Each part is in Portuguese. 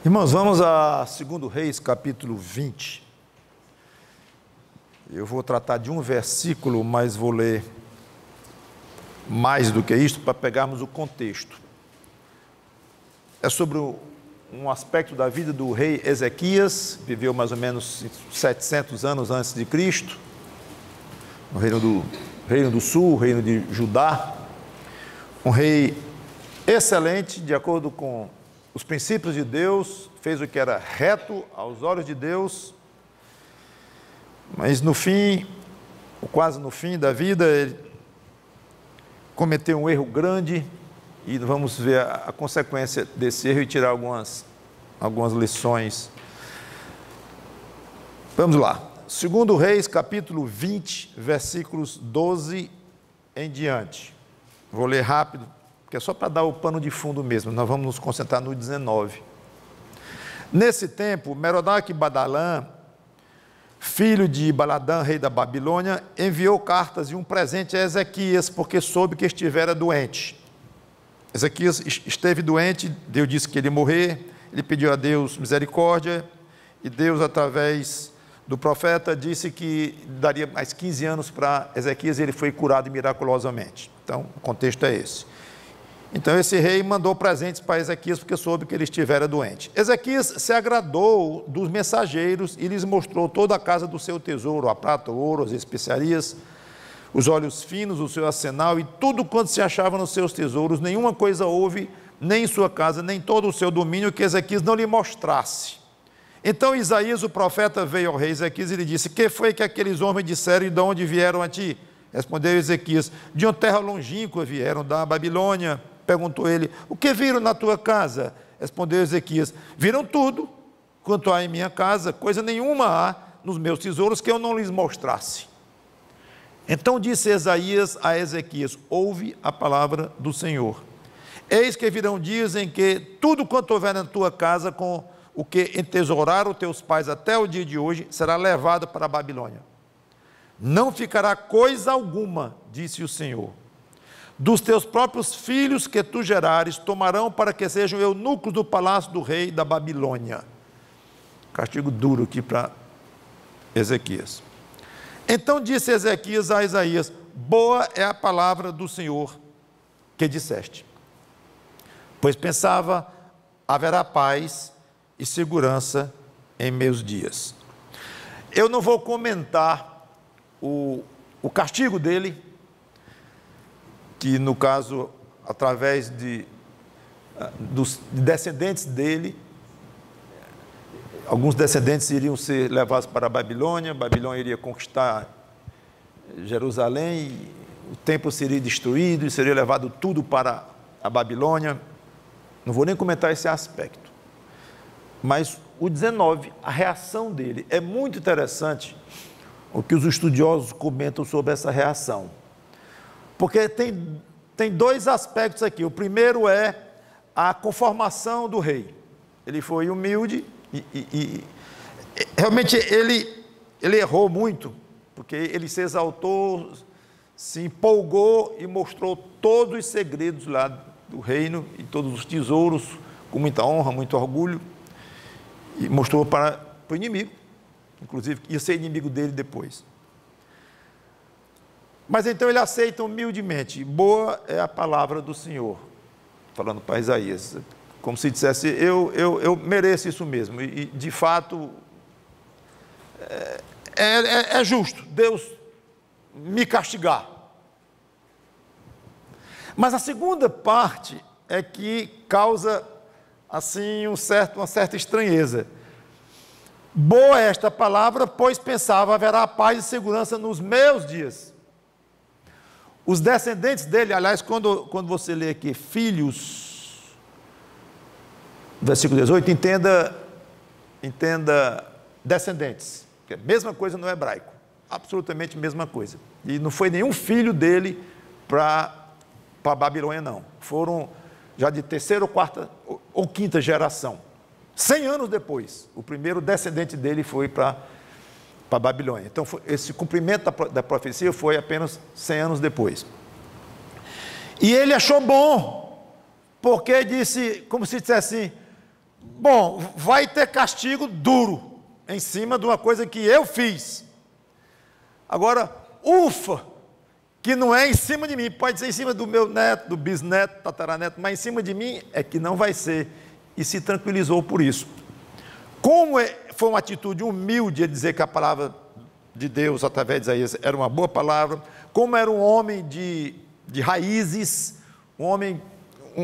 Irmãos, vamos a 2 Reis, capítulo 20. Eu vou tratar de um versículo, mas vou ler mais do que isto para pegarmos o contexto. É sobre um aspecto da vida do rei Ezequias, viveu mais ou menos 700 anos antes de Cristo, no reino do sul, reino de Judá. Um rei excelente, de acordo com os princípios de Deus, fez o que era reto aos olhos de Deus, mas no fim, ou quase no fim da vida, ele cometeu um erro grande, e vamos ver a consequência desse erro e tirar algumas lições. Vamos lá, 2 Reis, capítulo 20, versículos 12 em diante. Vou ler rápido, porque é só para dar o pano de fundo mesmo, nós vamos nos concentrar no 19. Nesse tempo, Merodach-Baladã, filho de Baladã, rei da Babilônia, enviou cartas e um presente a Ezequias, porque soube que estivera doente. Ezequias esteve doente, Deus disse que ele ia morrer, ele pediu a Deus misericórdia, e Deus, através do profeta, disse que daria mais 15 anos para Ezequias, e ele foi curado miraculosamente. Então, o contexto é esse. Então, esse rei mandou presentes para Ezequias, porque soube que ele estivera doente. Ezequias se agradou dos mensageiros e lhes mostrou toda a casa do seu tesouro, a prata, o ouro, as especiarias, os óleos finos, o seu arsenal e tudo quanto se achava nos seus tesouros. Nenhuma coisa houve, nem em sua casa, nem todo o seu domínio, que Ezequias não lhe mostrasse. Então Isaías, o profeta, veio ao rei Ezequias e lhe disse: que foi que aqueles homens disseram e de onde vieram a ti? Respondeu Ezequias: de uma terra longínqua vieram, da Babilônia. Perguntou ele: o que viram na tua casa? Respondeu Ezequias: viram tudo quanto há em minha casa, coisa nenhuma há nos meus tesouros que eu não lhes mostrasse. Então disse Isaías a Ezequias: ouve a palavra do Senhor. Eis que virão dias em que tudo quanto houver na tua casa, com o que entesouraram teus pais até o dia de hoje, será levado para a Babilônia. Não ficará coisa alguma, disse o Senhor. Dos teus próprios filhos que tu gerares, tomarão para que sejam eunucos do palácio do rei da Babilônia. Castigo duro aqui para Ezequias. Então disse Ezequias a Isaías: boa é a palavra do Senhor que disseste. Pois pensava, haverá paz e segurança em meus dias. Eu não vou comentar o castigo dele, que no caso, através dos descendentes dele, alguns descendentes iriam ser levados para a Babilônia iria conquistar Jerusalém, o templo seria destruído e seria levado tudo para a Babilônia. Não vou nem comentar esse aspecto. Mas o 19, a reação dele, é muito interessante o que os estudiosos comentam sobre essa reação. Porque tem dois aspectos aqui. O primeiro é a conformação do rei. Ele foi humilde e realmente ele errou muito, porque ele se exaltou, se empolgou e mostrou todos os segredos lá do reino e todos os tesouros, com muita honra, muito orgulho, e mostrou para o inimigo, inclusive ia ser inimigo dele depois. Mas então ele aceita humildemente: boa é a palavra do Senhor, falando para Isaías, como se dissesse: eu mereço isso mesmo, e de fato é justo Deus me castigar. Mas a segunda parte é que causa assim uma certa estranheza. Boa é esta palavra, pois pensava, haverá paz e segurança nos meus dias. Os descendentes dele, aliás, quando você lê aqui filhos, versículo 18, entenda descendentes, que é a mesma coisa no hebraico, absolutamente a mesma coisa. E não foi nenhum filho dele para a Babilônia, não. Foram já de terceira ou quarta ou quinta geração. 100 anos depois, o primeiro descendente dele foi para a Babilônia. Então, esse cumprimento da profecia foi apenas 100 anos depois. E ele achou bom, porque disse, como se dissesse assim: Bom, vai ter castigo duro em cima de uma coisa que eu fiz. Agora, ufa, que não é em cima de mim, pode ser em cima do meu neto, do bisneto, tataraneto, mas em cima de mim é que não vai ser. E se tranquilizou por isso. Como foi uma atitude humilde ele dizer que a palavra de Deus através de Isaías era uma boa palavra, como era um homem de raízes,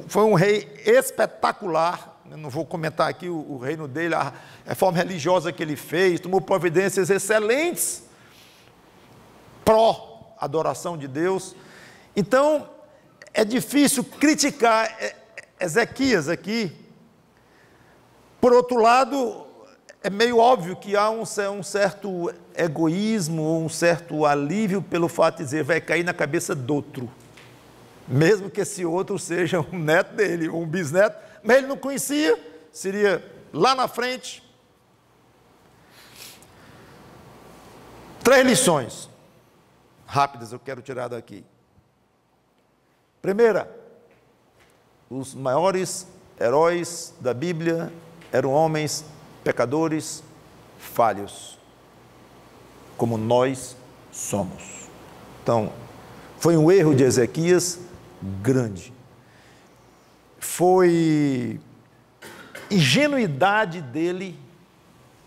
foi um rei espetacular. Eu não vou comentar aqui o reino dele, a reforma religiosa que ele fez, tomou providências excelentes pró-adoração de Deus. Então, é difícil criticar Ezequias aqui. Por outro lado, é meio óbvio que há um certo egoísmo, um certo alívio pelo fato de dizer, vai cair na cabeça do outro, mesmo que esse outro seja um neto dele, ou um bisneto, mas ele não conhecia, seria lá na frente. 3 lições rápidas eu quero tirar daqui. Primeira, os maiores heróis da Bíblia eram homens pecadores, falhos, como nós somos. Então, foi um erro de Ezequias grande. Foi ingenuidade dele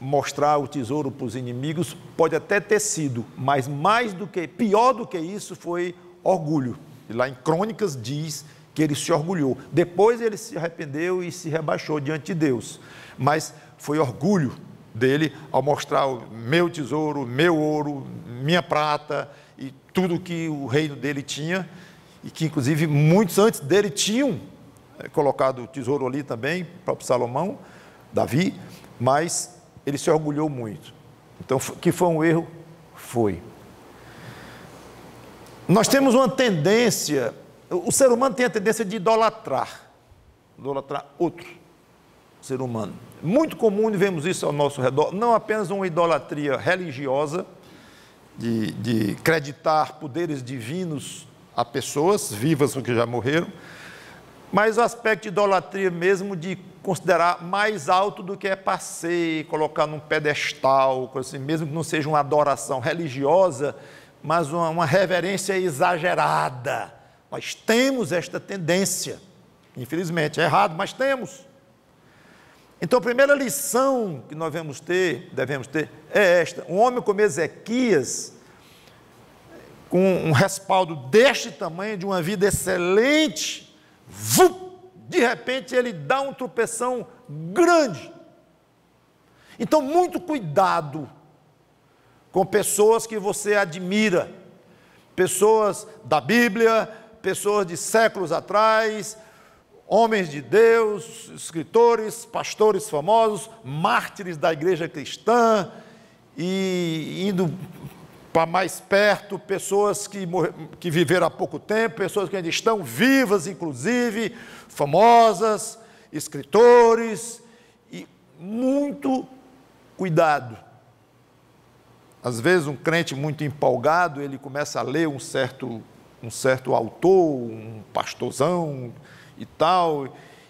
mostrar o tesouro para os inimigos, pode até ter sido, mas pior do que isso foi orgulho. E lá em Crônicas diz que ele se orgulhou. Depois ele se arrependeu e se rebaixou diante de Deus. Mas foi orgulho dele ao mostrar o meu tesouro, meu ouro, minha prata e tudo que o reino dele tinha, e que inclusive muitos antes dele tinham colocado o tesouro ali também, o próprio Salomão, Davi, mas ele se orgulhou muito. Então, que foi um erro? Foi. Nós temos uma tendência, o ser humano tem a tendência de idolatrar outro ser humano. Muito comum vemos isso ao nosso redor, não apenas uma idolatria religiosa, de acreditar poderes divinos a pessoas vivas ou que já morreram, mas o aspecto de idolatria mesmo de considerar mais alto do que é para ser, colocar num pedestal, coisa assim, mesmo que não seja uma adoração religiosa, mas uma reverência exagerada. Nós temos esta tendência, infelizmente, é errado, mas temos. Então, a primeira lição que nós devemos ter, é esta: um homem como Ezequias, com um respaldo deste tamanho, de uma vida excelente, de repente ele dá um tropeção grande. Então, muito cuidado com pessoas que você admira, pessoas da Bíblia, pessoas de séculos atrás, homens de Deus, escritores, pastores famosos, mártires da igreja cristã, e indo para mais perto, pessoas que viveram há pouco tempo, pessoas que ainda estão vivas, inclusive, famosas, escritores, e muito cuidado. Às vezes um crente muito empolgado, ele começa a ler um certo autor, um pastorzão e tal,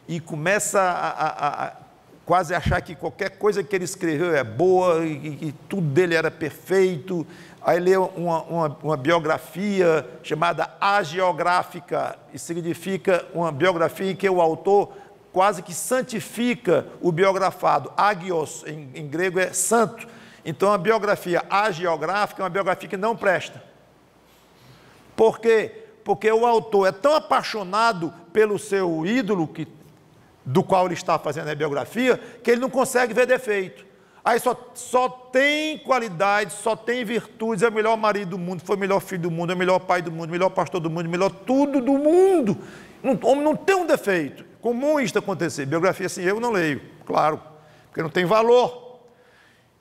e começa a quase achar que qualquer coisa que ele escreveu é boa, e tudo dele era perfeito. Aí lê uma biografia chamada agiográfica, e significa uma biografia em que o autor quase que santifica o biografado. Agios, em grego, é santo. Então, a biografia agiográfica é uma biografia que não presta. Por quê? Porque o autor é tão apaixonado pelo seu ídolo, do qual ele está fazendo a biografia, que ele não consegue ver defeito. Aí só tem qualidade, só tem virtudes, é o melhor marido do mundo, foi o melhor filho do mundo, é o melhor pai do mundo, o melhor pastor do mundo, o melhor tudo do mundo. O homem não tem um defeito. Comum isso acontecer. Biografia assim eu não leio, claro, porque não tem valor.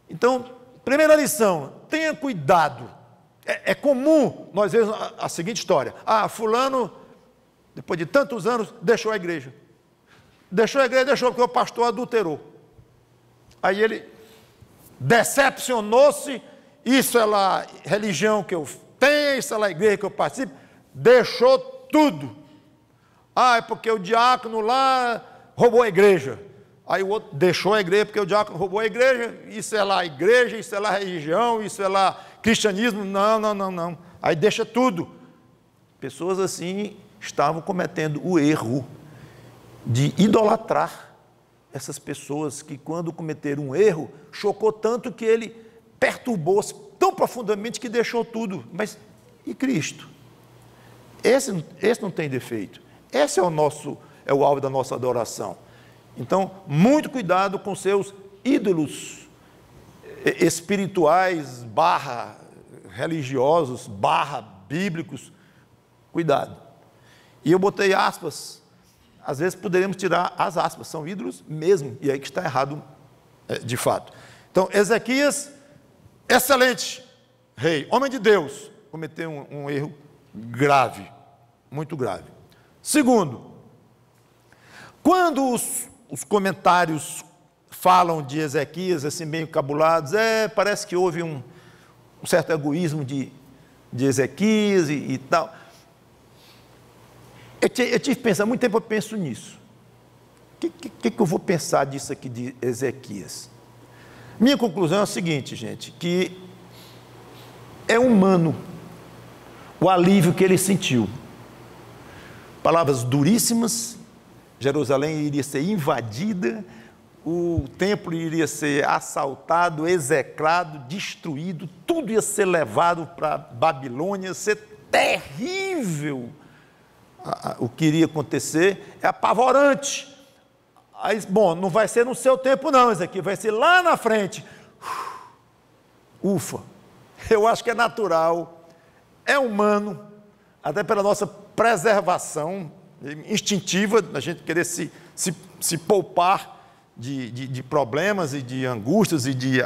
Então, primeira lição, tenha cuidado. É comum nós vemos a seguinte história: fulano, depois de tantos anos, deixou a igreja. Deixou porque o pastor adulterou. Aí ele decepcionou-se, isso é lá a religião que eu tenho, isso é lá a igreja que eu participo, deixou tudo. É porque o diácono lá roubou a igreja. Aí o outro deixou a igreja porque o diácono roubou a igreja. Isso é lá igreja, isso é lá religião, isso é lá cristianismo. Não, não, não, não. Aí deixa tudo. Pessoas assim estavam cometendo o erro de idolatrar essas pessoas que, quando cometeram um erro, chocou tanto que ele perturbou-se tão profundamente que deixou tudo. Mas e Cristo? Esse não tem defeito. Esse é o alvo da nossa adoração. Então, muito cuidado com seus ídolos espirituais, religiosos, bíblicos. Cuidado. E eu botei aspas. Às vezes poderíamos tirar as aspas, são ídolos mesmo, e aí que está errado de fato. Então, Ezequias, excelente rei, homem de Deus, cometeu um erro grave, muito grave. Segundo, quando os comentários falam de Ezequias, assim, meio cabulados, parece que houve um certo egoísmo de Ezequias e tal. Eu tive que pensar, muito tempo eu penso nisso. O que eu vou pensar disso aqui de Ezequias? Minha conclusão é a seguinte, gente, que é humano o alívio que ele sentiu. Palavras duríssimas, Jerusalém iria ser invadida, o templo iria ser assaltado, execrado, destruído, tudo ia ser levado para Babilônia, ia ser terrível. O que iria acontecer é apavorante. Aí, bom, não vai ser no seu tempo não, isso aqui vai ser lá na frente. Ufa, eu acho que é natural, é humano, até pela nossa preservação instintiva, a gente querer se poupar de problemas e de angústias e de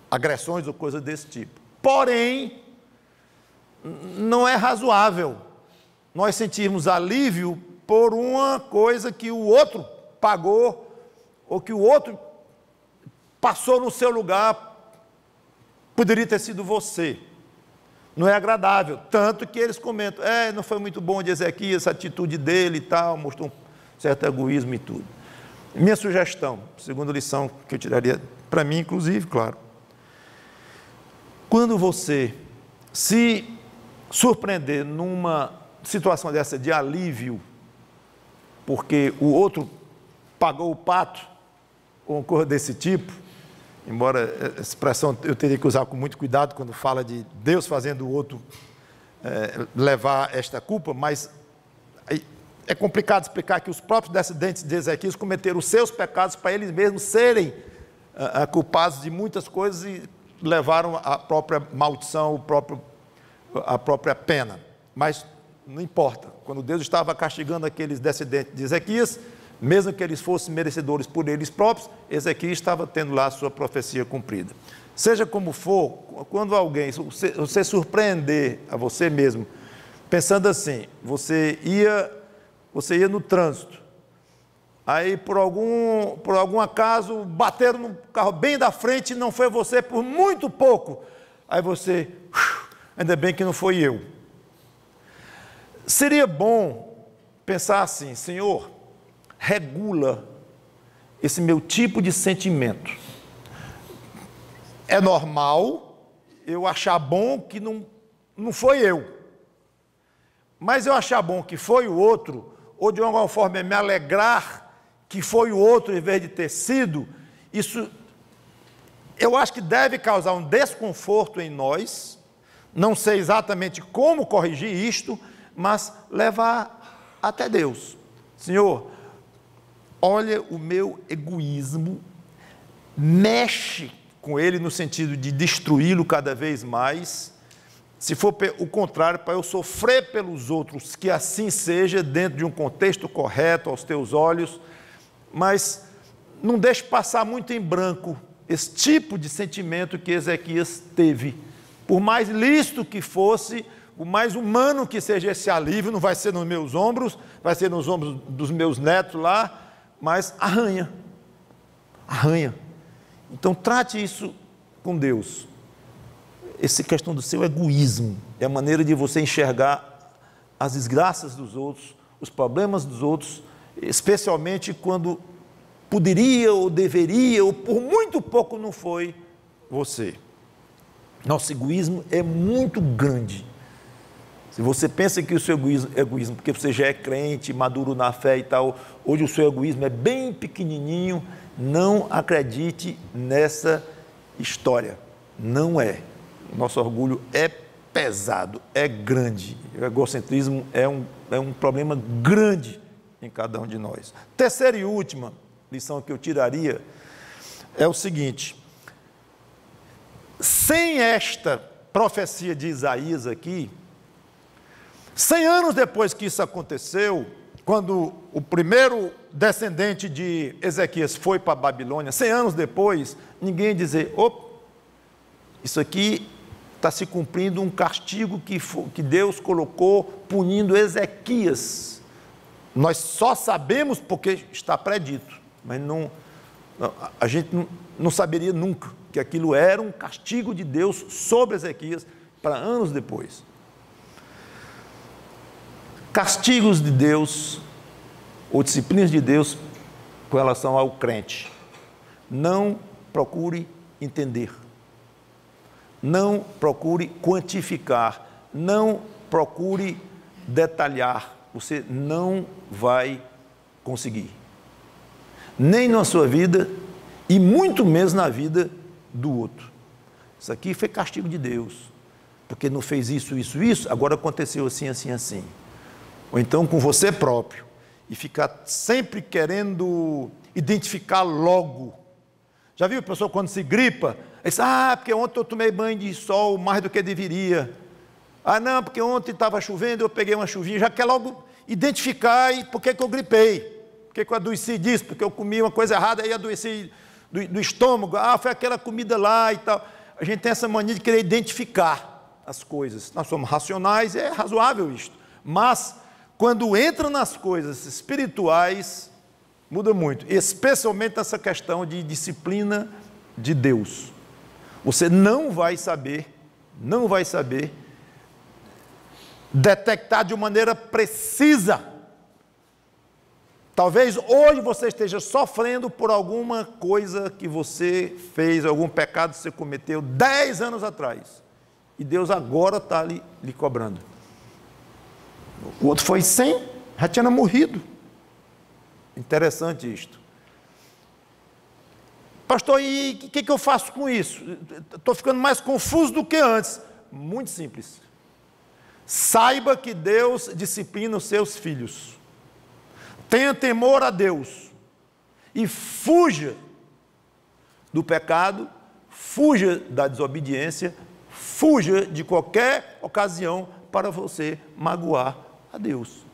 agressões ou coisa desse tipo. Porém, não é razoável nós sentirmos alívio por uma coisa que o outro pagou, ou que o outro passou no seu lugar, poderia ter sido você. Não é agradável, tanto que eles comentam, não foi muito bom de Ezequias, essa atitude dele e tal, mostrou um certo egoísmo e tudo. Minha sugestão, segunda lição que eu tiraria, para mim inclusive, claro, quando você se surpreender numa situação dessa de alívio, porque o outro pagou o pato, ou uma coisa desse tipo, embora a expressão eu teria que usar com muito cuidado quando fala de Deus fazendo o outro levar esta culpa, mas é complicado explicar que os próprios descendentes de Ezequias cometeram os seus pecados para eles mesmos serem culpados de muitas coisas e levaram a própria maldição, a própria pena. Mas não importa, quando Deus estava castigando aqueles descendentes de Ezequias, mesmo que eles fossem merecedores por eles próprios, Ezequias estava tendo lá a sua profecia cumprida. Seja como for, quando alguém, você surpreender a você mesmo, pensando assim, você ia no trânsito, aí por algum acaso bateram no carro bem da frente e não foi você por muito pouco, aí você, ainda bem que não foi eu. Seria bom pensar assim, Senhor, regula esse meu tipo de sentimento. É normal eu achar bom que não foi eu, mas eu achar bom que foi o outro, ou de alguma forma me alegrar que foi o outro em vez de ter sido, isso eu acho que deve causar um desconforto em nós, não sei exatamente como corrigir isto, mas levar até Deus. Senhor, olha o meu egoísmo, mexe com ele no sentido de destruí-lo cada vez mais, se for o contrário, para eu sofrer pelos outros, que assim seja, dentro de um contexto correto aos teus olhos, mas não deixe passar muito em branco esse tipo de sentimento que Ezequias teve. Por mais lícito que fosse, o mais humano que seja esse alívio, não vai ser nos meus ombros, vai ser nos ombros dos meus netos lá, mas arranha. Então trate isso com Deus. Essa questão do seu egoísmo é a maneira de você enxergar as desgraças dos outros, os problemas dos outros, especialmente quando poderia ou deveria, ou por muito pouco não foi você. Nosso egoísmo é muito grande. Se você pensa que o seu egoísmo, porque você já é crente, maduro na fé e tal, hoje o seu egoísmo é bem pequenininho, não acredite nessa história. Não é. Nosso orgulho é pesado, é grande. O egocentrismo é um problema grande em cada um de nós. Terceira e última lição que eu tiraria é o seguinte: sem esta profecia de Isaías aqui, 100 anos depois que isso aconteceu, quando o primeiro descendente de Ezequias foi para a Babilônia, 100 anos depois, ninguém ia dizer, isso aqui está se cumprindo um castigo que Deus colocou punindo Ezequias. Nós só sabemos porque está predito, mas a gente não saberia nunca que aquilo era um castigo de Deus sobre Ezequias para anos depois. Castigos de Deus ou disciplinas de Deus com relação ao crente. Não procure entender. Não procure quantificar. Não procure detalhar. Você não vai conseguir. Nem na sua vida e muito menos na vida do outro. Isso aqui foi castigo de Deus, porque não fez isso, agora aconteceu assim, assim, assim. Ou então com você próprio, e ficar sempre querendo identificar logo. Já viu a pessoa quando se gripa? Diz, porque ontem eu tomei banho de sol mais do que deveria. Não, porque ontem estava chovendo, eu peguei uma chuvinha. Já quer logo identificar por que eu gripei. Por que eu adoeci disso? Porque eu comi uma coisa errada e adoeci do estômago. Foi aquela comida lá e tal. A gente tem essa mania de querer identificar as coisas. Nós somos racionais, é razoável isto. Mas quando entra nas coisas espirituais, muda muito, especialmente essa questão de disciplina de Deus. Você não vai saber detectar de maneira precisa. Talvez hoje você esteja sofrendo por alguma coisa que você fez, algum pecado que você cometeu 10 anos atrás, e Deus agora está lhe cobrando. O outro foi 100, já tinha morrido. Interessante isto. Pastor, e o que eu faço com isso? Estou ficando mais confuso do que antes. Muito simples. Saiba que Deus disciplina os seus filhos. Tenha temor a Deus. E fuja do pecado, fuja da desobediência, fuja de qualquer ocasião para você magoar a Deus.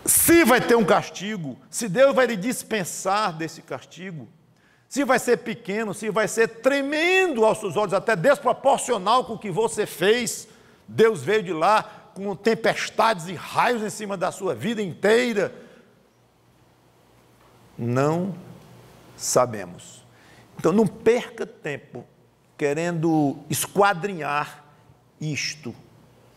Se vai ter um castigo, se Deus vai lhe dispensar desse castigo, se vai ser pequeno, se vai ser tremendo aos seus olhos, até desproporcional com o que você fez, Deus veio de lá com tempestades e raios em cima da sua vida inteira, não sabemos. Então não perca tempo querendo esquadrinhar isto.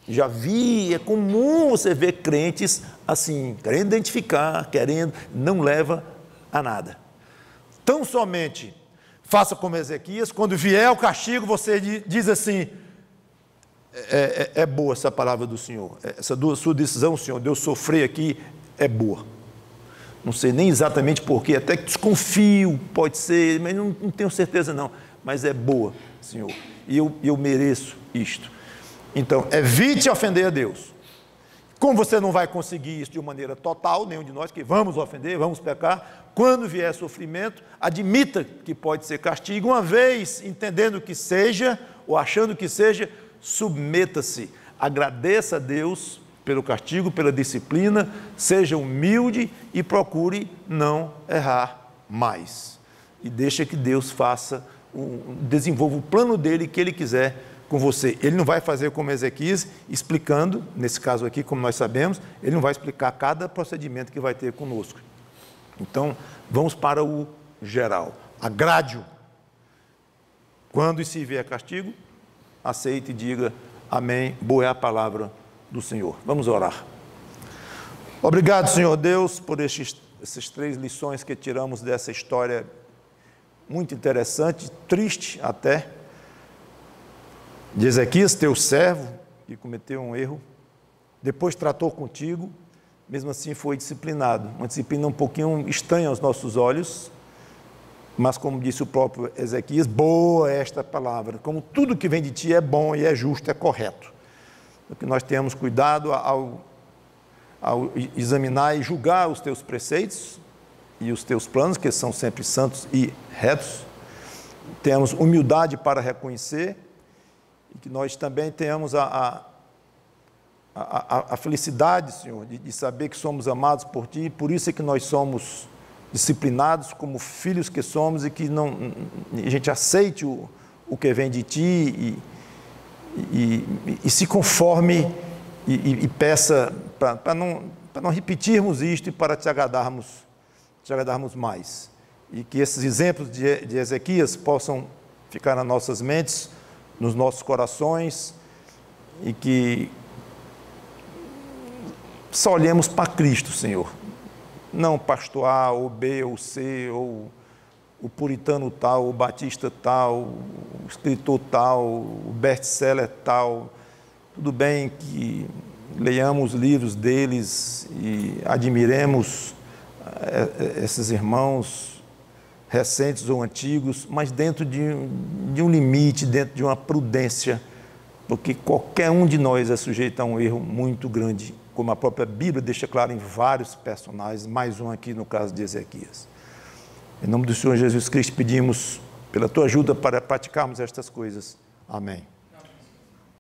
Já vi, é comum você ver crentes assim, querendo identificar, não leva a nada. Tão somente faça como Ezequias, quando vier o castigo, você diz assim, é boa essa palavra do Senhor, essa sua decisão, Senhor, de eu sofrer aqui, é boa. Não sei nem exatamente porquê, até que desconfio, pode ser, mas não tenho certeza não, mas é boa, Senhor, e eu mereço isto. Então, evite ofender a Deus. Como você não vai conseguir isso de maneira total, nenhum de nós, que vamos ofender, vamos pecar, quando vier sofrimento, admita que pode ser castigo, uma vez entendendo que seja, ou achando que seja, submeta-se, agradeça a Deus pelo castigo, pela disciplina, seja humilde e procure não errar mais. E deixa que Deus desenvolva o plano dele que ele quiser com você. Ele não vai fazer como Ezequias, explicando, nesse caso aqui, como nós sabemos, ele não vai explicar cada procedimento que vai ter conosco. Então, vamos para o geral. Agrade-o. Quando e se vier castigo, aceite e diga, amém, boa é a palavra do Senhor. Vamos orar. Obrigado, Senhor Deus, por essas 3 lições que tiramos dessa história muito interessante, triste até, de Ezequias, teu servo, que cometeu um erro, depois tratou contigo, mesmo assim foi disciplinado, uma disciplina um pouquinho estranha aos nossos olhos, mas como disse o próprio Ezequias, boa é esta palavra, como tudo que vem de ti é bom e é justo, é correto. Que nós tenhamos cuidado ao examinar e julgar os teus preceitos e os teus planos, que são sempre santos e retos, tenhamos humildade para reconhecer, e que nós também tenhamos a felicidade, Senhor, de saber que somos amados por Ti, e por isso é que nós somos disciplinados como filhos que somos, e que a gente aceite o que vem de Ti e se conforme e peça para não repetirmos isto e para te agradarmos mais. E que esses exemplos de Ezequias possam ficar nas nossas mentes, nos nossos corações, e que só olhemos para Cristo, Senhor. Não pastor A, ou B, ou C, ou o puritano tal, o batista tal, o escritor tal, o best-seller tal. Tudo bem que leiamos livros deles e admiremos esses irmãos recentes ou antigos, mas dentro de um limite, dentro de uma prudência, porque qualquer um de nós é sujeito a um erro muito grande, como a própria Bíblia deixa claro em vários personagens, mais um aqui no caso de Ezequias. Em nome do Senhor Jesus Cristo pedimos pela tua ajuda para praticarmos estas coisas. Amém.